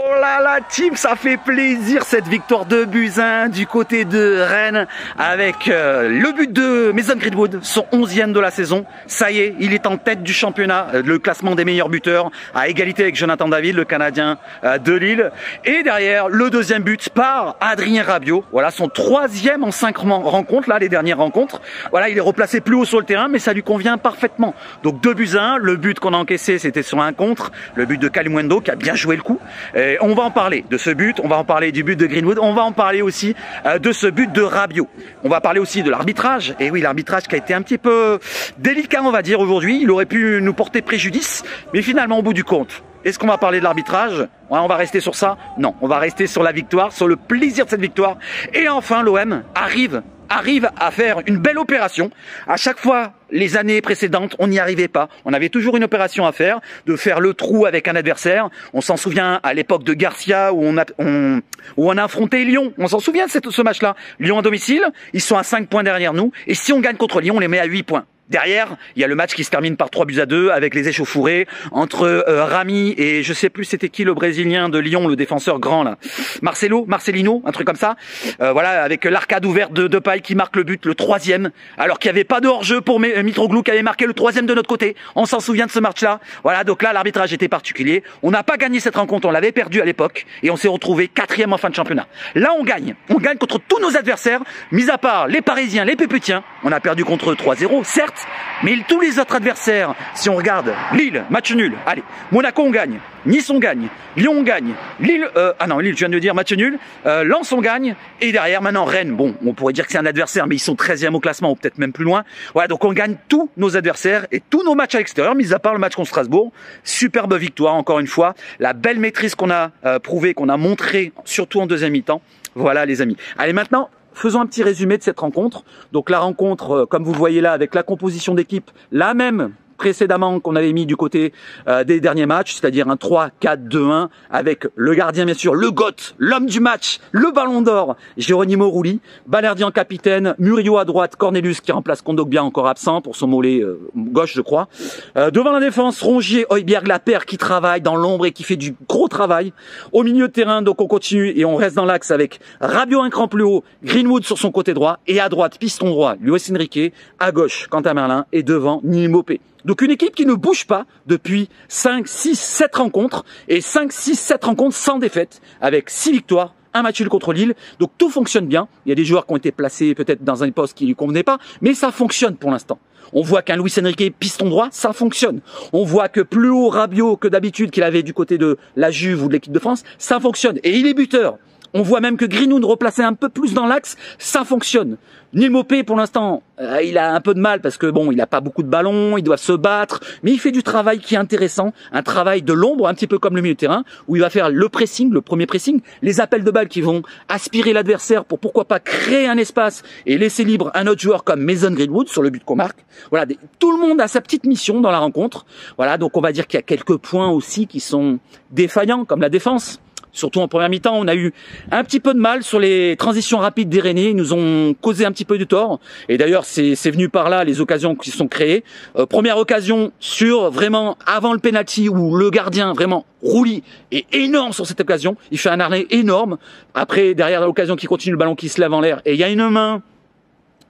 Oh là là team, ça fait plaisir cette victoire de Buzyn du côté de Rennes avec le but de Mason Greenwood, son 11e de la saison. Ça y est, il est en tête du championnat, le classement des meilleurs buteurs, à égalité avec Jonathan David, le Canadien de Lille. Et derrière, le deuxième but par Adrien Rabiot. Voilà, son 3e en 5 rencontres, là, les dernières rencontres. Voilà, il est replacé plus haut sur le terrain, mais ça lui convient parfaitement. Donc de Buzyn, le but qu'on a encaissé, c'était sur un contre, le but de Kalimundo qui a bien joué le coup. Et on va en parler de ce but, on va en parler du but de Greenwood, on va en parler aussi de ce but de Rabiot. On va parler aussi de l'arbitrage. Et oui, l'arbitrage qui a été un petit peu délicat, on va dire, aujourd'hui. Il aurait pu nous porter préjudice, mais finalement, au bout du compte, est-ce qu'on va parler de l'arbitrage? Ouais, on va rester sur ça? Non, on va rester sur la victoire, sur le plaisir de cette victoire. Et enfin, l'OM arrive à faire une belle opération. À chaque fois, les années précédentes, on n'y arrivait pas. On avait toujours une opération à faire, de faire le trou avec un adversaire. On s'en souvient à l'époque de Garcia où on a affronté Lyon. On s'en souvient de ce match-là. Lyon à domicile, ils sont à 5 points derrière nous. Et si on gagne contre Lyon, on les met à 8 points. Derrière, il y a le match qui se termine par 3-2 avec les échauffourées entre Rami et je sais plus c'était qui le Brésilien de Lyon, le défenseur grand là, Marcelino, un truc comme ça. Voilà, avec l'arcade ouverte de Depay qui marque le but, le 3e, alors qu'il n'y avait pas de hors-jeu pour Mitroglou qui avait marqué le 3e de notre côté. On s'en souvient de ce match-là. Voilà, donc là l'arbitrage était particulier. On n'a pas gagné cette rencontre, on l'avait perdu à l'époque et on s'est retrouvé 4e en fin de championnat. Là on gagne contre tous nos adversaires, mis à part les Parisiens, les Péputiens. On a perdu contre eux 3-0, certes. Mais tous les autres adversaires, si on regarde, Lille, match nul, allez, Monaco on gagne, Nice on gagne, Lyon on gagne, Lille, Lille je viens de dire match nul, Lens on gagne, et derrière maintenant Rennes, bon, on pourrait dire que c'est un adversaire, mais ils sont 13e au classement, ou peut-être même plus loin, voilà, donc on gagne tous nos adversaires, et tous nos matchs à l'extérieur, mis à part le match contre Strasbourg, superbe victoire encore une fois, la belle maîtrise qu'on a prouvée, qu'on a montrée, surtout en deuxième mi-temps, voilà les amis. Allez maintenant, faisons un petit résumé de cette rencontre. Donc la rencontre, comme vous le voyez là, avec la composition d'équipe, la même précédemment qu'on avait mis du côté des derniers matchs, c'est-à-dire un 3-4-2-1 avec le gardien bien sûr, le GOAT, l'homme du match, le ballon d'or, Geronimo Rulli, Balerdi en capitaine, Murillo à droite, Cornelius qui remplace Kondogbia encore absent pour son mollet gauche je crois. Devant la défense, Rongier, Højbjerg, la paire qui travaille dans l'ombre et qui fait du gros travail. Au milieu de terrain, donc on continue et on reste dans l'axe avec Rabiot un cran plus haut, Greenwood sur son côté droit et à droite, piston droit, Luis Enrique, à gauche, Quentin Merlin et devant Nini Mopé. Donc une équipe qui ne bouge pas depuis 5, 6, 7 rencontres et 5, 6, 7 rencontres sans défaite avec 6 victoires, un match nul contre Lille. Donc tout fonctionne bien. Il y a des joueurs qui ont été placés peut-être dans un poste qui ne lui convenait pas, mais ça fonctionne pour l'instant. On voit qu'un Luis Enrique piston droit, ça fonctionne. On voit que plus haut Rabiot que d'habitude qu'il avait du côté de la Juve ou de l'équipe de France, ça fonctionne. Et il est buteur. On voit même que Greenwood replacé un peu plus dans l'axe, ça fonctionne. Nini Mopé, pour l'instant, il a un peu de mal parce que bon, il a pas beaucoup de ballons, il doit se battre, mais il fait du travail qui est intéressant, un travail de l'ombre, un petit peu comme le milieu de terrain, où il va faire le pressing, le premier pressing, les appels de balles qui vont aspirer l'adversaire pour pourquoi pas créer un espace et laisser libre un autre joueur comme Mason Greenwood sur le but qu'on marque. Voilà, tout le monde a sa petite mission dans la rencontre. Voilà, donc on va dire qu'il y a quelques points aussi qui sont défaillants, comme la défense. Surtout en première mi-temps, on a eu un petit peu de mal sur les transitions rapides des Rennais. Ils nous ont causé un petit peu de tort. Et d'ailleurs, c'est venu par là les occasions qui sont créées. Première occasion sur vraiment avant le penalty où le gardien vraiment Rulli est énorme sur cette occasion. Il fait un arrêt énorme. Après, derrière l'occasion qui continue, le ballon qui se lève en l'air. Et il y a une main.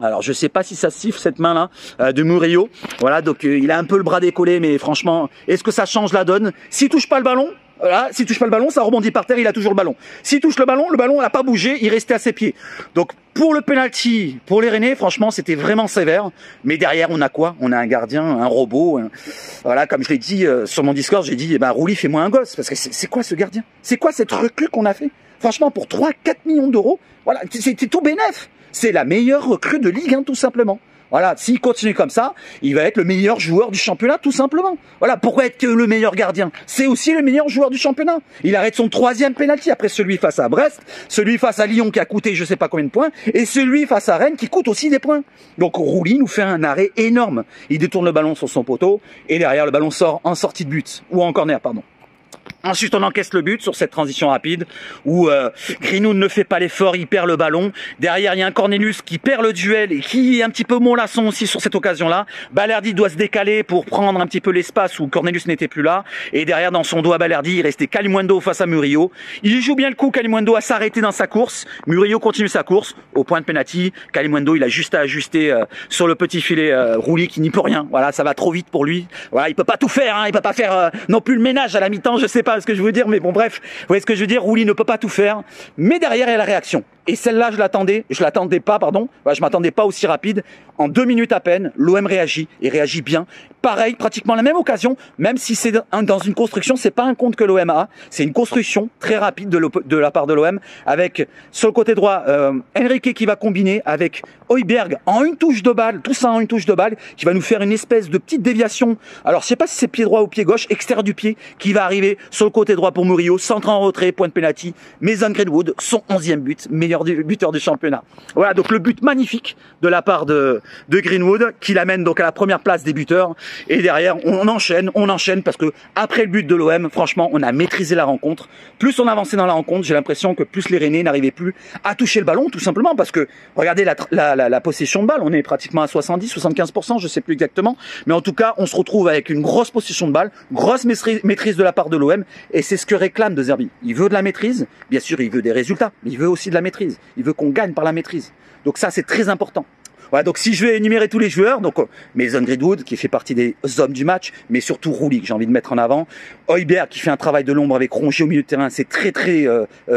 Alors je sais pas si ça siffle cette main là de Murillo. Voilà, donc il a un peu le bras décollé, mais franchement, est-ce que ça change la donne? S'il touche pas le ballon, voilà, s'il touche pas le ballon, ça rebondit par terre, il a toujours le ballon. S'il touche le ballon n'a pas bougé, il restait à ses pieds. Donc pour le penalty, pour les Rennais, franchement, c'était vraiment sévère. Mais derrière, on a quoi? On a un gardien, un robot. Voilà, comme je l'ai dit sur mon Discord, j'ai dit, Rulli, fais-moi un gosse, parce que c'est quoi ce gardien? C'est quoi cette recrue qu'on a fait? Franchement, pour 3-4 millions d'euros, voilà, c'était tout bénef. C'est la meilleure recrue de Ligue 1, tout simplement. Voilà, s'il continue comme ça, il va être le meilleur joueur du championnat, tout simplement. Voilà, pourquoi être que le meilleur gardien? C'est aussi le meilleur joueur du championnat. Il arrête son 3e penalty après celui face à Brest, celui face à Lyon qui a coûté je sais pas combien de points, et celui face à Rennes qui coûte aussi des points. Donc Rulli nous fait un arrêt énorme. Il détourne le ballon sur son poteau, et derrière le ballon sort en sortie de but, ou en corner, pardon. Ensuite, on encaisse le but sur cette transition rapide où Greenwood ne fait pas l'effort, il perd le ballon. Derrière, il y a un Cornelius qui perd le duel et qui est un petit peu mollasson aussi sur cette occasion-là. Balerdi doit se décaler pour prendre un petit peu l'espace où Cornelius n'était plus là. Et derrière, dans son dos à Balerdi, il restait Kalimundo face à Murillo. Il joue bien le coup, Kalimundo, à s'arrêter dans sa course. Murillo continue sa course au point de penalty. Kalimundo, il a juste à ajuster sur le petit filet Rouli qui n'y peut rien. Voilà, ça va trop vite pour lui. Voilà, il peut pas tout faire, hein. Il peut pas faire non plus le ménage à la mi-temps, je sais pas ce que je veux dire, mais bon bref, vous voyez ce que je veux dire, Rouli ne peut pas tout faire, mais derrière il y a la réaction. Et celle-là, je l'attendais pas, pardon, je m'attendais pas aussi rapide. En 2 minutes à peine, l'OM réagit, et réagit bien. Pareil, pratiquement la même occasion, même si c'est dans une construction, c'est pas un compte que l'OM a, c'est une construction très rapide de la part de l'OM, avec, sur le côté droit, Enrique qui va combiner avec Højbjerg en une touche de balle, tout ça en une touche de balle, qui va nous faire une espèce de petite déviation. Alors, je sais pas si c'est pied droit ou pied gauche, extérieur du pied, qui va arriver sur le côté droit pour Murillo, centre en retrait, point de penalty. Mason Greenwood, son 11e but, meilleur buteur du championnat. Voilà, donc le but magnifique de la part de Greenwood, qui l'amène donc à la première place des buteurs. Et derrière, on enchaîne parce que après le but de l'OM, franchement, on a maîtrisé la rencontre. Plus on avançait dans la rencontre, j'ai l'impression que plus les Rennais n'arrivaient plus à toucher le ballon, tout simplement parce que, regardez la possession de balle, on est pratiquement à 70-75%, je sais plus exactement, mais en tout cas, on se retrouve avec une grosse possession de balle, grosse maîtrise de la part de l'OM, et c'est ce que réclame De Zerbi. Il veut de la maîtrise, bien sûr, il veut des résultats, mais il veut aussi de la maîtrise. Il veut qu'on gagne par la maîtrise. Donc ça, c'est très important. Voilà, donc si je vais énumérer tous les joueurs, donc Mason Greenwood qui fait partie des hommes du match, mais surtout Rouli que j'ai envie de mettre en avant, Højbjerg qui fait un travail de l'ombre avec Rongier au milieu de terrain, c'est très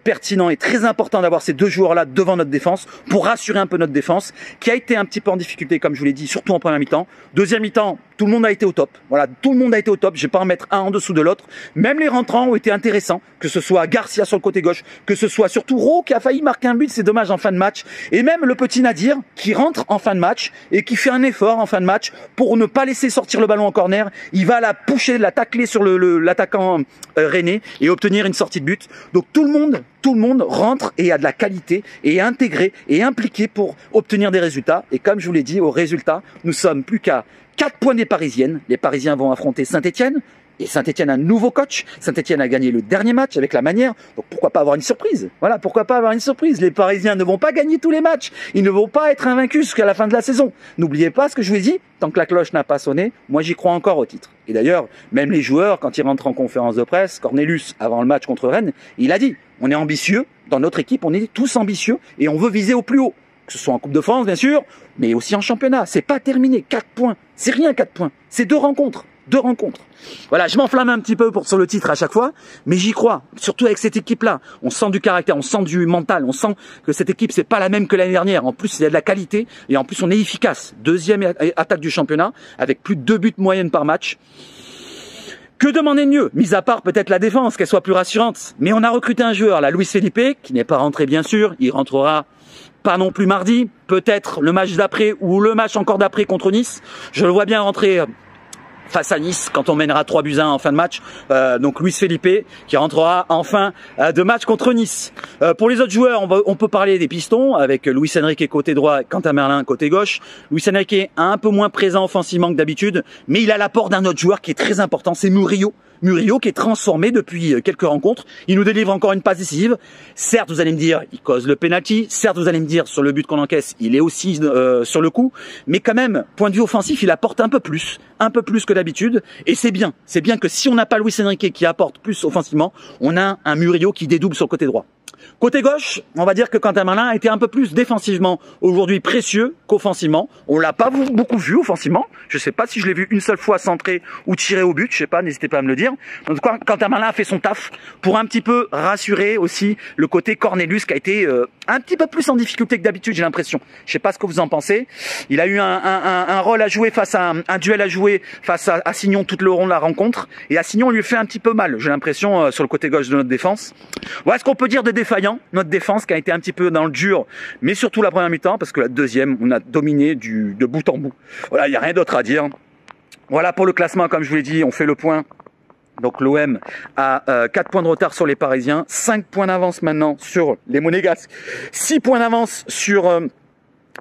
pertinent et très important d'avoir ces deux joueurs-là devant notre défense pour rassurer un peu notre défense qui a été un petit peu en difficulté comme je vous l'ai dit, surtout en première mi-temps. Deuxième mi-temps, tout le monde a été au top. Voilà, tout le monde a été au top. Je vais pas en mettre un en dessous de l'autre. Même les rentrants ont été intéressants, que ce soit Garcia sur le côté gauche, que ce soit surtout Rowe qui a failli marquer un but, c'est dommage en fin de match, et même le petit Nadir qui rentre en fin de match et qui fait un effort en fin de match pour ne pas laisser sortir le ballon en corner. Il va la pousser, la tacler sur l'attaquant rennais et obtenir une sortie de but. Donc tout le monde rentre et a de la qualité et est intégré et impliqué pour obtenir des résultats. Et comme je vous l'ai dit, au résultat, nous sommes plus qu'à 4 points des Parisiennes. Les Parisiens vont affronter Saint-Etienne. Et Saint-Etienne a un nouveau coach. Saint-Etienne a gagné le dernier match avec la manière. Donc pourquoi pas avoir une surprise? Voilà, pourquoi pas avoir une surprise? Les Parisiens ne vont pas gagner tous les matchs. Ils ne vont pas être invaincus jusqu'à la fin de la saison. N'oubliez pas ce que je vous ai dit. Tant que la cloche n'a pas sonné, moi j'y crois encore au titre. Et d'ailleurs, même les joueurs, quand ils rentrent en conférence de presse, Cornelius, avant le match contre Rennes, il a dit, on est ambitieux. Dans notre équipe, on est tous ambitieux et on veut viser au plus haut. Que ce soit en Coupe de France, bien sûr, mais aussi en championnat. C'est pas terminé. 4 points. C'est rien, 4 points. C'est 2 rencontres. 2 rencontres. Voilà, je m'enflamme un petit peu sur le titre à chaque fois, mais j'y crois. Surtout avec cette équipe-là. On sent du caractère, on sent du mental, on sent que cette équipe, c'est pas la même que l'année dernière. En plus, il y a de la qualité et en plus, on est efficace. Deuxième attaque du championnat, avec plus de 2 buts moyenne par match. Que demander de mieux? Mis à part peut-être la défense, qu'elle soit plus rassurante. Mais on a recruté un joueur, là, Luis Felipe, qui n'est pas rentré bien sûr. Il rentrera pas non plus mardi. Peut-être le match d'après ou le match encore d'après contre Nice. Je le vois bien rentrer face à Nice quand on mènera 3-1 en fin de match. Donc Luis Felipe qui rentrera en fin de match contre Nice. Pour les autres joueurs, on peut parler des pistons avec Luis Enrique côté droit, Quentin Merlin côté gauche. Luis Enrique un peu moins présent offensivement que d'habitude, mais il a l'apport d'un autre joueur qui est très important, c'est Murillo. Murillo qui est transformé depuis quelques rencontres. Il nous délivre encore une passe décisive. Certes, vous allez me dire, il cause le penalty. Certes, vous allez me dire, sur le but qu'on encaisse, il est aussi sur le coup. Mais quand même, point de vue offensif, il apporte un peu plus que d'habitude. Et c'est bien. C'est bien que si on n'a pas Luis Enrique qui apporte plus offensivement, on a un Murillo qui dédouble sur le côté droit. Côté gauche, on va dire que Quentin Merlin a été un peu plus défensivement aujourd'hui précieux qu'offensivement. On l'a pas beaucoup vu offensivement. Je sais pas si je l'ai vu une seule fois centrer ou tirer au but. Je sais pas, n'hésitez pas à me le dire. En tout cas, Quentin Merlin a fait son taf pour un petit peu rassurer aussi le côté Cornelius qui a été un petit peu plus en difficulté que d'habitude, j'ai l'impression. Je sais pas ce que vous en pensez. Il a eu un rôle à jouer face à un duel à jouer face à Assignon tout le long de la rencontre. Et Assignon lui fait un petit peu mal, j'ai l'impression, sur le côté gauche de notre défense. Voilà ce qu'on peut dire de défaillant. Notre défense qui a été un petit peu dans le dur, mais surtout la première mi-temps, parce que la deuxième, on a dominé de bout en bout. Voilà, il n'y a rien d'autre à dire. Voilà pour le classement, comme je vous l'ai dit, on fait le point. Donc l'OM a 4 points de retard sur les Parisiens, 5 points d'avance maintenant sur les Monégasques, 6 points d'avance sur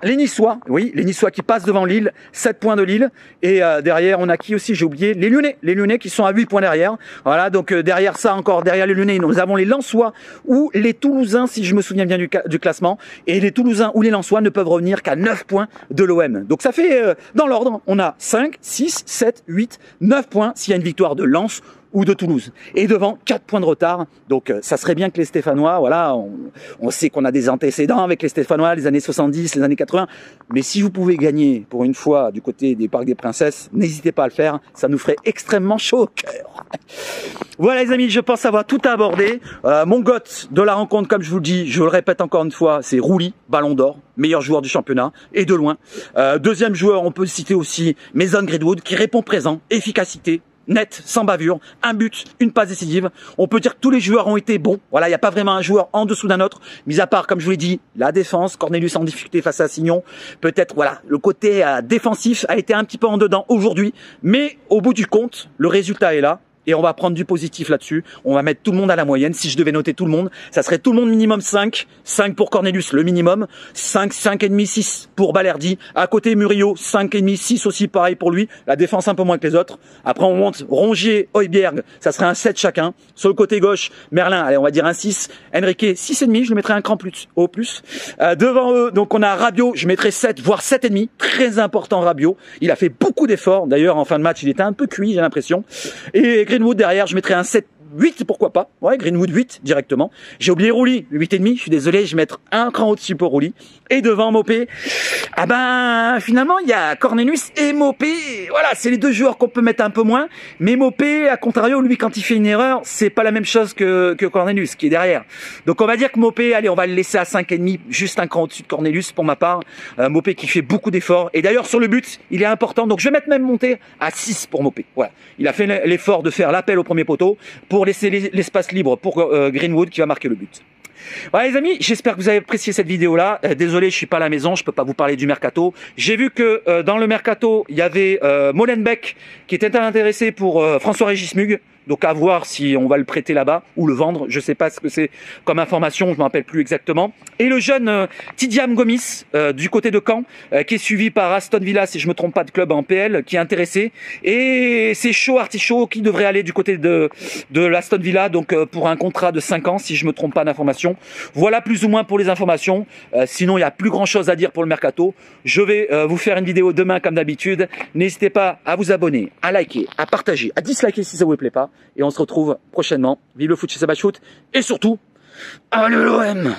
Les Niçois, oui, les Niçois qui passent devant Lille, 7 points de Lille. Et derrière, on a qui aussi? J'ai oublié, les Lyonnais qui sont à 8 points derrière. Voilà, donc derrière ça encore, derrière les Lyonnais, nous avons les Lensois ou les Toulousains, si je me souviens bien du classement. Et les Toulousains ou les Lensois ne peuvent revenir qu'à 9 points de l'OM. Donc ça fait, dans l'ordre, on a 5, 6, 7, 8, 9 points s'il y a une victoire de Lens ou de Toulouse. Et devant, 4 points de retard. Donc ça serait bien que les Stéphanois, voilà, on sait qu'on a des antécédents avec les Stéphanois, les années 70, les années 80. Mais si vous pouvez gagner pour une fois du côté des Parcs des Princesses, n'hésitez pas à le faire. Ça nous ferait extrêmement chaud au cœur. Voilà les amis, je pense avoir tout abordé. Mon goth de la rencontre, comme je vous le dis, je le répète encore une fois, c'est Rouly, Ballon d'Or, meilleur joueur du championnat, et de loin. Deuxième joueur, on peut citer aussi Mason Greenwood, qui répond présent, efficacité, net, sans bavure, un but, une passe décisive. On peut dire que tous les joueurs ont été bons. Voilà, il n'y a pas vraiment un joueur en dessous d'un autre, mis à part, comme je vous l'ai dit, la défense. Cornelius en difficulté face à Signon. Peut-être, voilà, le côté défensif a été un petit peu en dedans aujourd'hui. Mais au bout du compte, le résultat est là. Et on va prendre du positif là-dessus. On va mettre tout le monde à la moyenne. Si je devais noter tout le monde, ça serait tout le monde minimum 5. 5 pour Cornelius, le minimum. 5, 5,5, 6 pour Balerdi. À côté, Murillo, 5,5, 6 aussi, pareil pour lui. La défense un peu moins que les autres. Après, on monte Rongier, Højbjerg. Ça serait un 7 chacun. Sur le côté gauche, Merlin, allez, on va dire un 6. Enrique, 6,5. Je le mettrais un cran plus, au plus. Devant eux, donc on a Rabiot. Je mettrais 7, voire 7,5. Très important, Rabiot. Il a fait beaucoup d'efforts. D'ailleurs, en fin de match, il était un peu cuit, j'ai l'impression. Et Greenwood derrière, je mettrais un 7, 8, pourquoi pas. Ouais, Greenwood 8 directement. J'ai oublié Rouly, 8,5. Je suis désolé, je vais mettre un cran au-dessus pour Rouly. Et devant Mopé, ah ben finalement il y a Cornelius et Mopé. Voilà, c'est les deux joueurs qu'on peut mettre un peu moins. Mais Mopé, à contrario, lui quand il fait une erreur, c'est pas la même chose que Cornelius qui est derrière. Donc on va dire que Mopé, allez, on va le laisser à 5,5, juste un cran au-dessus de Cornelius pour ma part. Mopé qui fait beaucoup d'efforts. Et d'ailleurs sur le but, il est important. Donc je vais mettre même monter à 6 pour Mopé. Voilà, il a fait l'effort de faire l'appel au premier poteau pour laisser l'espace libre pour Greenwood qui va marquer le but. Voilà les amis, j'espère que vous avez apprécié cette vidéo là. Désolé, je suis pas à la maison, je peux pas vous parler du mercato. J'ai vu que dans le mercato, il y avait Molenbeek qui était intéressé pour François-Régis Mug. Donc à voir si on va le prêter là-bas ou le vendre. Je sais pas ce que c'est comme information, je me rappelle plus exactement. Et le jeune Tidiam Gomis du côté de Caen, qui est suivi par Aston Villa, si je me trompe pas, de club en PL, qui est intéressé. Et c'est chaud artichaut qui devrait aller du côté de l'Aston Villa, donc pour un contrat de 5 ans, si je me trompe pas d'information. Voilà plus ou moins pour les informations. Sinon, il y a plus grand chose à dire pour le mercato. Je vais vous faire une vidéo demain comme d'habitude. N'hésitez pas à vous abonner, à liker, à partager, à disliker si ça vous plaît pas. Et on se retrouve prochainement. Vive le foot chez Sabachout. Et surtout, allez l'OM!